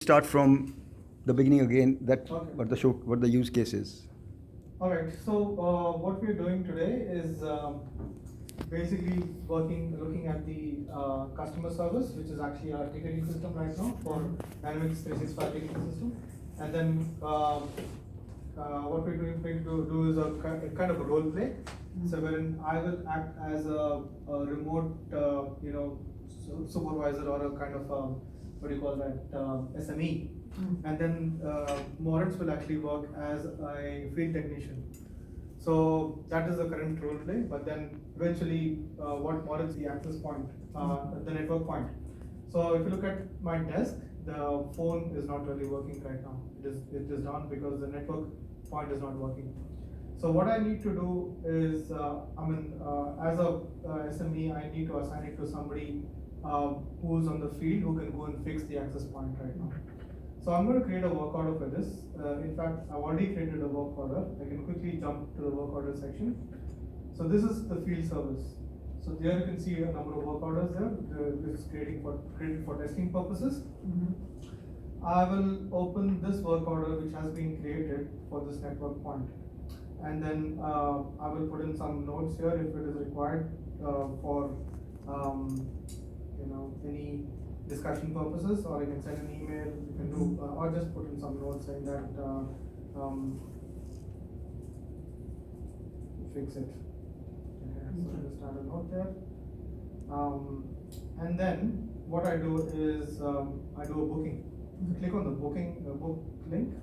Start from the beginning again. That Okay. what the use case is. All right. So what we're doing today is basically looking at the customer service, which is actually our ticketing system right now for Dynamics 365 ticketing system. And then what we're going to do is a kind of a role play. So wherein I will act as a remote, supervisor or a kind of what do you call that, SME. And then Moritz will actually work as a field technician. So that is the current role play, but then eventually what Moritz the access point, the network point. So if you look at my desk, the phone is not really working right now. It is down because the network point is not working. So what I need to do is, as a SME, I need to assign it to somebody who's on the field who can go and fix the access point right now. So I'm going to create a work order for this. In fact, I've already created a work order. I can quickly jump to the work order section. So this is the field service. So there you can see a number of work orders there. This is created for testing purposes. I will open this work order which has been created for this network point. And then I will put in some notes here if it is required for any discussion purposes, or you can send an email, you can do, or just put in some notes saying that fix it. Okay, so just add a note there. And then what I do is I do a booking. So click on the book link.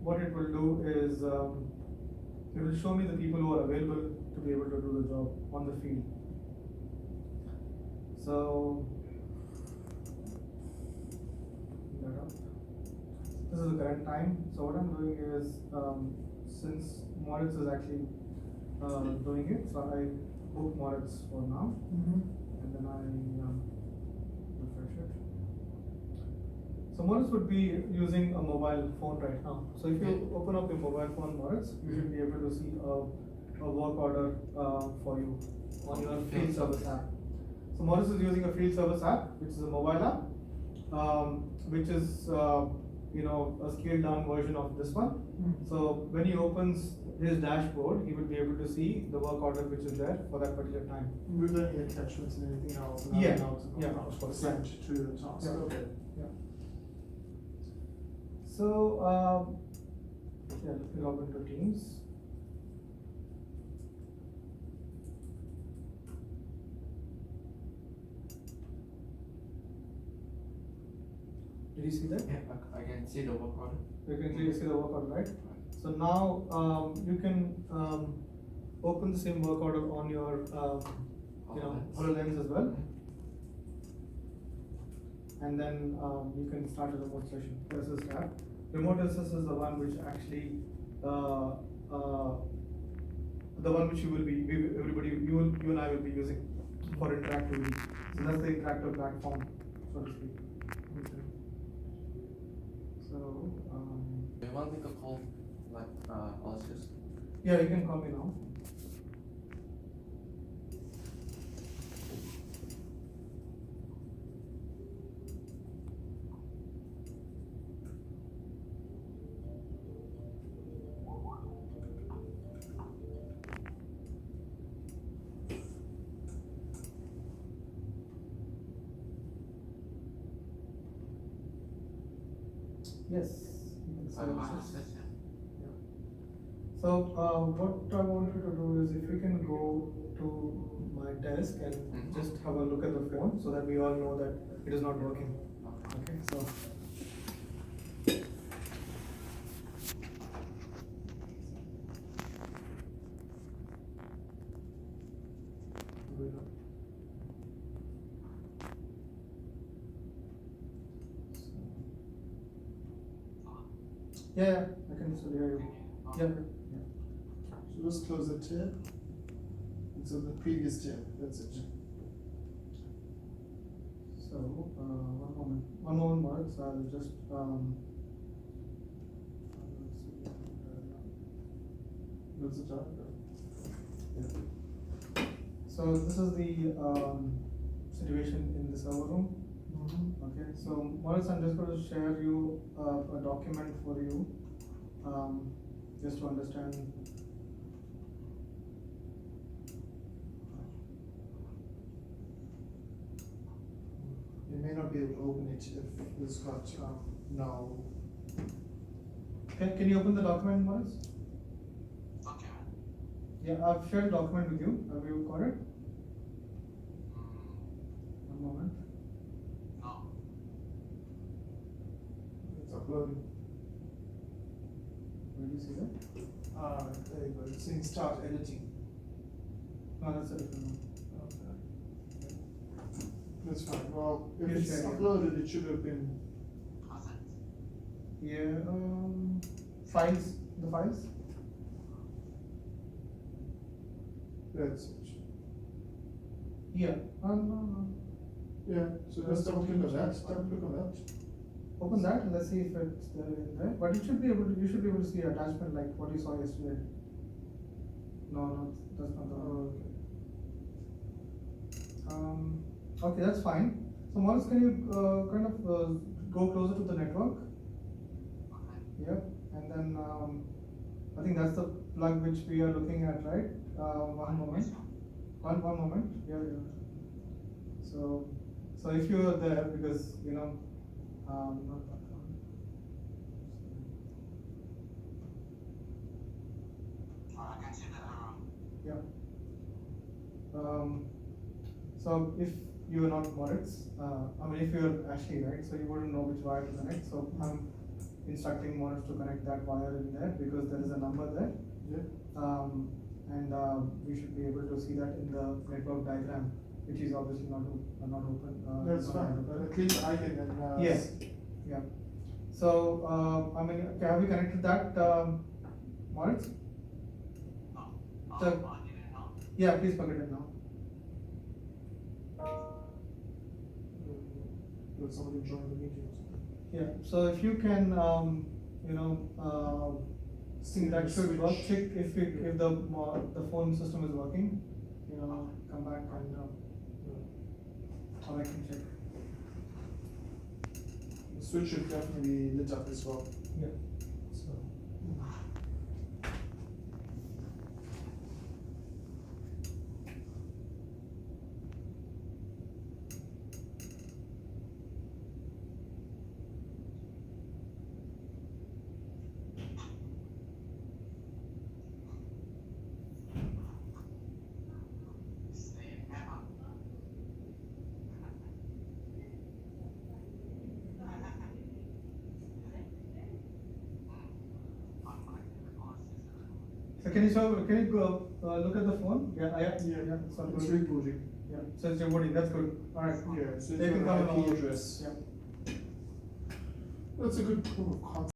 What it will do is it will show me the people who are available to be able to do the job on the field. So this is the current time. So what I'm doing is, since Moritz is actually doing it, so I book Moritz for now, and then I refresh it. So Moritz would be using a mobile phone right now. So if you open up your mobile phone, Moritz, you should be able to see a work order for you on your field service app. So Moritz is using a field service app, which is a mobile app, which is a scaled down version of this one. So when he opens his dashboard, he will be able to see the work order which is there for that particular time. With any attachments and anything else? And Yeah. yeah. Sent to the task. Yeah. Okay. Yeah. So let me log into Teams. Did you see that? Yeah, I can see the work order. You can clearly see the work order, right? So now you can open the same work order on your HoloLens as well. And then you can start a remote session. Assist app. Remote assist is the one which actually the one which you and I will be using for interactivity. So that's the interactive platform, so to speak. So Do you want me to call Aloysius? yeah, you can call me now. Yes. So what I want you to do is, if you can go to my desk and just have a look at the phone, so that we all know that it is not working. Okay, so. Yeah, I can still hear you. Yeah. So just close the tab. And so the previous tab, that's it. So one moment, Mark. So I'll just That's the top. So this is the situation in the server room. Okay, so Maurice, I'm just going to share you a document for you, just to understand. You may not be able to open it if it's got, no. Can you open the document, Maurice? Okay. Yeah, I've shared the document with you. Have you got it? One moment. No. It's uploading. Where do you see that? There you go, it's saying start editing. No, that's a different one. Okay. That's fine, well, if Yes, it's yeah, yeah. uploaded, it should have been, Content. Yeah, files, the files? that's, Yeah, no. yeah, so let's double click on that, double click on that. Open that and let's see if it's there in there. But you should be able to see attachment like what you saw yesterday. No, that's not the one. Okay. Okay, that's fine. So Maurice, can you kind of go closer to the network? Okay. Yep. And then I think that's the plug which we are looking at, right? One moment. One moment. Yeah. So if you are there, because not that one. I can see the error. Yeah. So if you are not Moritz, if you are Ashley, right, so you wouldn't know which wire to connect, so I'm instructing Moritz to connect that wire in there because there is a number there. Yeah. And we should be able to see that in the network diagram, which is obviously not open. That's not fine, open. but at least I can then, Yes, yeah. So, have we connected that, Moritz? No. So- I didn't know. Yeah, please plug it in now. Let somebody join the meeting or something. Yeah, so if you can, see that should work, Switch. check if the phone system is working, come back and, or I can check. The switch should definitely be lit up as well, Yeah. so. Same error. So can you go, look at the phone? Yeah, Yeah, it's not it's good. rebooting. Yeah, so it's rebooting, that's good, alright. Yeah, so They it's can got come an along. IP address. Yeah. That's a good proof of concept.